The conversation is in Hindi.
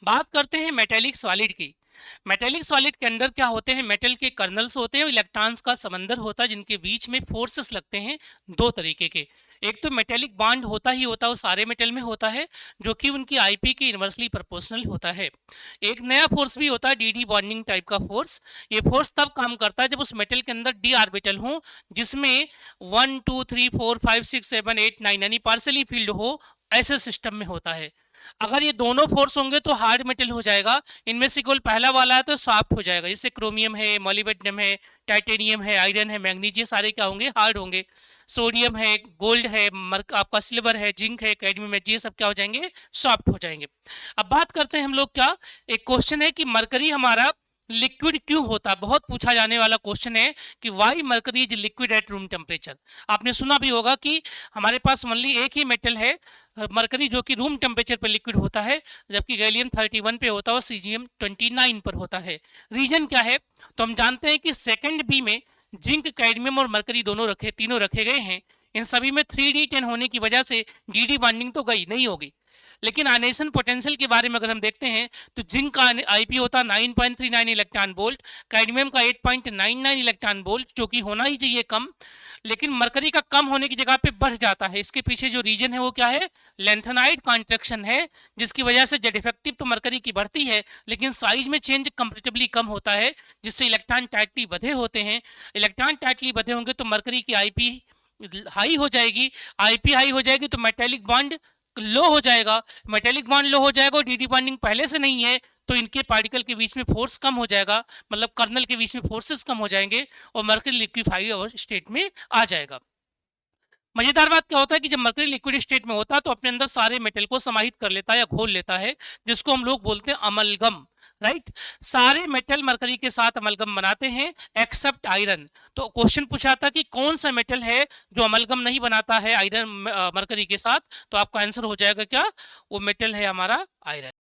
बात करते हैं मेटेलिक सॉलिड की। मेटेलिक सॉलिड के अंदर क्या होते हैं, मेटल के कर्नल्स होते हैं और इलेक्ट्रॉन्स का समंदर होता है जिनके बीच में फोर्सेस लगते हैं दो तरीके के। एक तो मेटेलिक बॉन्ड होता ही होता है, वो सारे मेटल में होता है, जो कि उनकी आईपी के इनवर्सली प्रोपोर्शनल होता है। एक नया फोर्स भी होता है, डीडी बॉन्डिंग टाइप का फोर्स। ये फोर्स तब काम करता है जब उस मेटल के अंदर डी ऑर्बिटल हो, जिसमें 1 2 3 4 5 6 7 8 9 यानी पार्सली फील्ड हो, ऐसे सिस्टम में होता है। अगर ये दोनों फोर्स होंगे तो हार्ड मेटल हो जाएगा। इनमें से केवल पहला वाला है तो सॉफ्ट हो जाएगा, जैसे क्रोमियम है, मोलिब्डेनम है, टाइटेनियम है, आयरन है, मैग्नीशियम, सारे क्या होंगे, हार्ड होंगे। सोडियम है, गोल्ड है, आपका सिल्वर है, जिंक है, कैडमियम है, ये सब क्या हो जाएंगे, सॉफ्ट हो जाएंगे। अब बात करते हैं हम लोग क्या, एक क्वेश्चन है कि मरकरी हमारा लिक्विड क्यों होता है। बहुत पूछा जाने वाला क्वेश्चन है कि why mercury is liquid at room temperature. आपने सुना भी होगा कि हमारे पास ओनली एक ही मेटल है मरकरी जो कि रूम टेम्परेचर पर लिक्विड होता है, जबकि गैलियम 31 पे होता है और सीजियम 29 पर होता है। रीजन क्या है, तो हम जानते हैं कि सेकंड बी में जिंक, कैडमियम और मरकरी तीनों रखे गए हैं। इन सभी में 3d10 होने की वजह से डी बॉन्डिंग तो गई नहीं होगी। लेकिन आयनेशन पोटेंशियल के बारे में अगर हम देखते हैं तो जिंक का आईपी होता है 9.39 इलेक्ट्रॉन वोल्ट, कैडमियम का 8.99 इलेक्ट्रॉन वोल्ट, जो कि होना ही चाहिए कम, लेकिन मरकरी का कम होने की जगह पे बढ़ जाता है। इसके पीछे जो रीजन है वो क्या है, लेंथेनाइड कॉन्ट्रैक्शन है, जिसकी वजह से जेड इफेक्टिव तो मरकरी की बढ़ती है, लेकिन साइज में चेंज कंपेरेटिवली कम होता है, जिससे इलेक्ट्रॉन टाइटली बधे होते हैं। इलेक्ट्रॉन टाइटली बधे होंगे तो मरकरी की आईपी हाई हो जाएगी। आईपी हाई हो जाएगी तो मेटेलिक बॉन्ड लो हो जाएगा। मेटेलिक बॉन्ड लो हो जाएगा और डी बॉन्डिंग पहले से नहीं है, तो इनके पार्टिकल के बीच में फोर्स कम हो जाएगा, मतलब कर्नल के बीच में फोर्सेस कम हो जाएंगे और मरकरी लिक्विफाइड स्टेट में आ जाएगा। मजेदार बात क्या होता है कि जब मरकरी लिक्विड स्टेट में होता है तो अपने अंदर सारे मेटल को समाहित कर लेता है या घोल लेता है, जिसको हम लोग बोलते हैं अमलगम। राइट, सारे मेटल मरकरी के साथ अमलगम बनाते हैं एक्सेप्ट आयरन। तो क्वेश्चन पूछा था कि कौन सा मेटल है जो अमलगम नहीं बनाता है आयरन मरकरी के साथ, तो आपका आंसर हो जाएगा क्या, वो मेटल है हमारा आयरन।